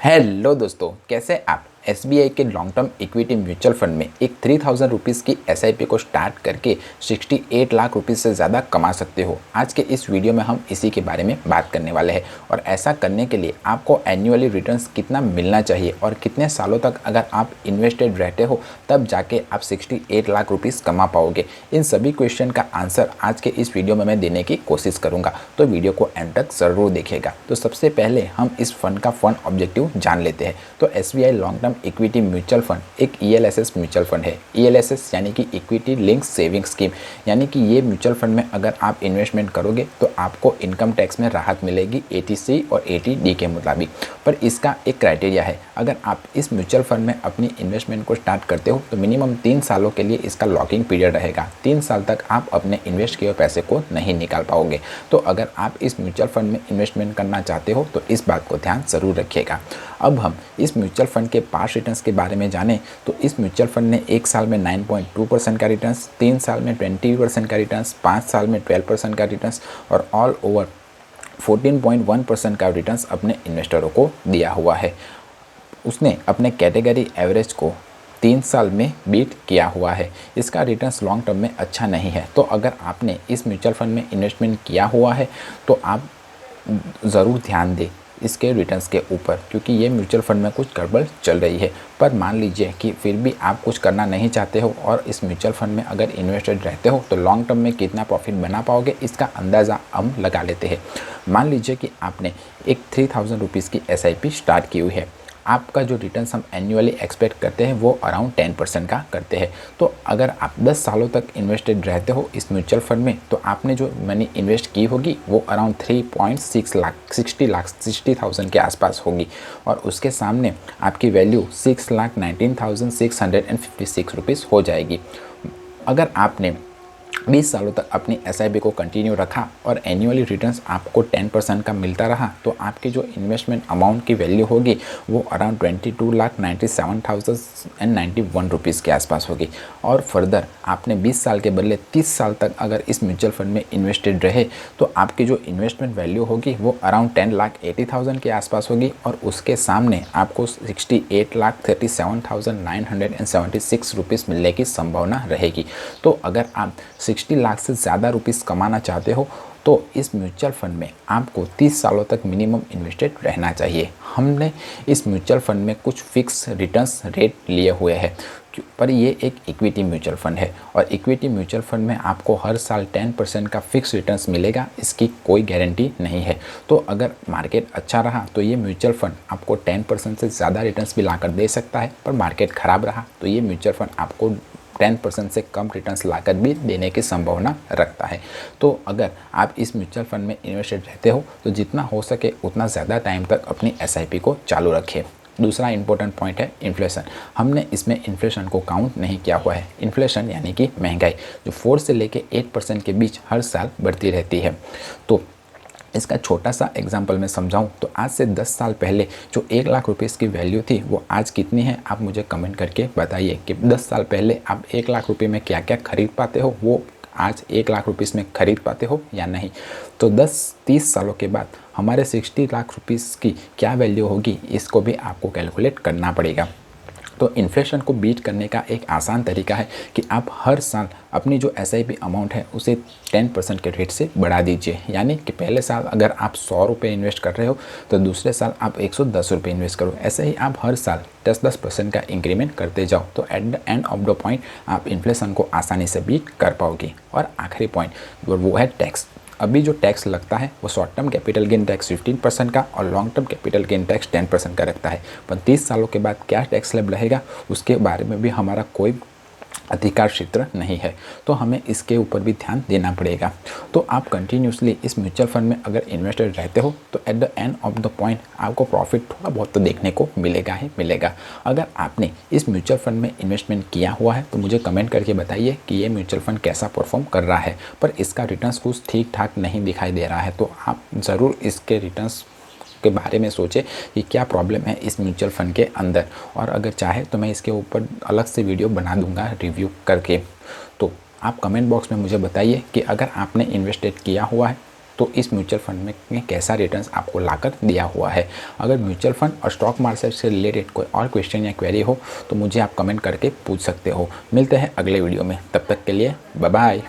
Hello दोस्तों, कैसे आप एसबीआई के long term equity mutual fund में एक 3000 रुपीज़ की एसआईपी को स्टार्ट करके 68 लाख रुपीज़ से ज़्यादा कमा सकते हो। आज के इस वीडियो में हम इसी के बारे में बात करने वाले हैं और ऐसा करने के लिए आपको एनुअली रिटर्न्स कितना मिलना चाहिए और कितने सालों तक अगर आप इन्वेस्टेड रहते हो तब जाके आप 68 लाख रुपीज़ कमा पाओगे। इन सभी क्वेश्चन का आंसर आज के इस वीडियो में मैं देने की कोशिश करूँगा, तो वीडियो को एंड तक ज़रूर देखिएगा। तो सबसे पहले हम इस फंड का फंड ऑब्जेक्टिव जान लेते हैं। तो SBI long term equity mutual fund एक ईएलएसएस म्यूचुअल फंड है। ईएलएसएस यानी कि इक्विटी लिंक सेविंग स्कीम, यानी कि ये म्यूचुअल फंड में अगर आप इन्वेस्टमेंट करोगे तो आपको इनकम टैक्स में राहत मिलेगी 80C और 80D के मुताबिक। पर इसका एक क्राइटेरिया है, अगर आप इस म्यूचुअल फंड में अपनी इन्वेस्टमेंट को स्टार्ट करते हो तो मिनिमम 3 सालों के लिए इसका लॉकिंग पीरियड रहेगा। 3 साल तक आप अपने इन्वेस्ट किए हुए पैसे को नहीं निकाल पाओगे। तो अगर आप इस म्यूचुअल फंड में इन्वेस्टमेंट करना चाहते हो तो इस बात को ध्यान ज़रूर रखिएगा। अब हम इस म्यूचुअल फंड के पास रिटर्न्स के बारे में जानें तो इस म्यूचुअल फंड ने 1 साल में 9.2% का रिटर्न्स, 3 साल में 20% का रिटर्न्स, 5 साल में 12% का रिटर्न्स और ऑल ओवर 14.1% का रिटर्न्स अपने इन्वेस्टरों को दिया हुआ है। उसने अपने कैटेगरी एवरेज को 3 साल में बीट किया हुआ है। इसका रिटर्न्स लॉन्ग टर्म में अच्छा नहीं है। तो अगर आपने इस म्यूचुअल फंड में इन्वेस्टमेंट किया हुआ है तो आप ज़रूर ध्यान दें इसके रिटर्न्स के ऊपर, क्योंकि ये म्यूचुअल फंड में कुछ गड़बड़ चल रही है। पर मान लीजिए कि फिर भी आप कुछ करना नहीं चाहते हो और इस म्यूचुअल फंड में अगर इन्वेस्टेड रहते हो तो लॉन्ग टर्म में कितना प्रॉफिट बना पाओगे इसका अंदाज़ा हम लगा लेते हैं। मान लीजिए कि आपने एक 3000 रुपीज़ की एसआईपी स्टार्ट की हुई है। आपका जो रिटर्न्स हम एनुअली एक्सपेक्ट करते हैं वो अराउंड 10% का करते हैं। तो अगर आप 10 सालों तक इन्वेस्टेड रहते हो इस म्यूचुअल फंड में तो आपने जो मनी इन्वेस्ट की होगी वो अराउंड 3.6 लाख 60,000 के आसपास होगी और उसके सामने आपकी वैल्यू 6,19,656 रुपीज़ हो जाएगी। अगर आपने 20 सालों तक अपनी एसआईपी को कंटिन्यू रखा और एनुअली रिटर्न्स आपको 10% का मिलता रहा तो आपकी जो इन्वेस्टमेंट अमाउंट की वैल्यू होगी वो अराउंड 22,97,091 रुपीज़ के आसपास होगी। और फर्दर आपने 20 साल के बदले 30 साल तक अगर इस म्यूचुअल फंड में इन्वेस्टेड रहे तो आपकी जो इन्वेस्टमेंट वैल्यू होगी वो अराउंड 10,80,000 के आसपास होगी और उसके सामने आपको 68,37,976 रुपीज़ मिलने की संभावना रहेगी। तो अगर आप 60 लाख से ज़्यादा रुपीस कमाना चाहते हो तो इस म्यूचुअल फंड में आपको 30 सालों तक मिनिमम इन्वेस्टेड रहना चाहिए। हमने इस म्यूचुअल फंड में कुछ फिक्स रिटर्न्स रेट लिए हुए हैं, पर ये एक इक्विटी म्यूचुअल फंड है और इक्विटी म्यूचुअल फंड में आपको हर साल 10% का फिक्स रिटर्न्स मिलेगा, इसकी कोई गारंटी नहीं है। तो अगर मार्केट अच्छा रहा तो ये म्यूचुअल फंड आपको 10% से ज़्यादा रिटर्न्स भी लाकर दे सकता है, पर मार्केट ख़राब रहा तो ये म्यूचुअल फंड आपको 10% से कम रिटर्न्स लाकर भी देने की संभावना रखता है। तो अगर आप इस म्यूचुअल फंड में इन्वेस्टेड रहते हो तो जितना हो सके उतना ज़्यादा टाइम तक अपनी एसआईपी को चालू रखें। दूसरा इंपॉर्टेंट पॉइंट है इन्फ्लेशन। हमने इसमें इन्फ्लेशन को काउंट नहीं किया हुआ है। इन्फ्लेशन यानी कि महंगाई जो 4 से लेकर 8% के बीच हर साल बढ़ती रहती है। तो इसका छोटा सा एग्जांपल मैं समझाऊं तो आज से 10 साल पहले जो 1 लाख रुपीस की वैल्यू थी वो आज कितनी है आप मुझे कमेंट करके बताइए कि 10 साल पहले आप 1 लाख रुपए में क्या क्या खरीद पाते हो वो आज 1 लाख रुपीस में खरीद पाते हो या नहीं। तो 10-30 सालों के बाद हमारे 60 लाख रुपीस की क्या वैल्यू होगी इसको भी आपको कैलकुलेट करना पड़ेगा। तो इन्फ्लेशन को बीट करने का एक आसान तरीका है कि आप हर साल अपनी जो एसआईपी अमाउंट है उसे 10% के रेट से बढ़ा दीजिए। यानी कि पहले साल अगर आप 100 रुपये इन्वेस्ट कर रहे हो तो दूसरे साल आप 110 रुपये इन्वेस्ट करो। ऐसे ही आप हर साल 10% का इंक्रीमेंट करते जाओ तो at the end of the point आप इन्फ्लेशन को आसानी से बीट कर पाओगे। और आखिरी पॉइंट वो है टैक्स। अभी जो टैक्स लगता है वो short term capital gain tax 15% का और long term capital gain tax 10% का रखता है। पर 30 सालों के बाद क्या टैक्स स्लैब रहेगा उसके बारे में भी हमारा कोई अधिकार क्षेत्र नहीं है, तो हमें इसके ऊपर भी ध्यान देना पड़ेगा। तो आप कंटिन्यूसली इस म्यूचुअल फंड में अगर इन्वेस्टेड रहते हो तो at the end of the point आपको प्रॉफिट थोड़ा बहुत तो देखने को मिलेगा ही मिलेगा। अगर आपने इस म्यूचुअल फंड में इन्वेस्टमेंट किया हुआ है तो मुझे कमेंट करके बताइए कि ये म्यूचुअल फंड कैसा परफॉर्म कर रहा है, पर इसका रिटर्न्स कुछ ठीक ठाक नहीं दिखाई दे रहा है। तो आप ज़रूर इसके रिटर्न्स के बारे में सोचें कि क्या प्रॉब्लम है इस म्यूचुअल फंड के अंदर, और अगर चाहे तो मैं इसके ऊपर अलग से वीडियो बना दूंगा रिव्यू करके। तो आप कमेंट बॉक्स में मुझे बताइए कि अगर आपने इन्वेस्टेड किया हुआ है तो इस म्यूचुअल फंड में कैसा रिटर्न्स आपको लाकर दिया हुआ है। अगर म्यूचुअल फंड और स्टॉक मार्केट से रिलेटेड कोई और क्वेश्चन या क्वेरी हो तो मुझे आप कमेंट करके पूछ सकते हो। मिलते हैं अगले वीडियो में, तब तक के लिए बाय बाय।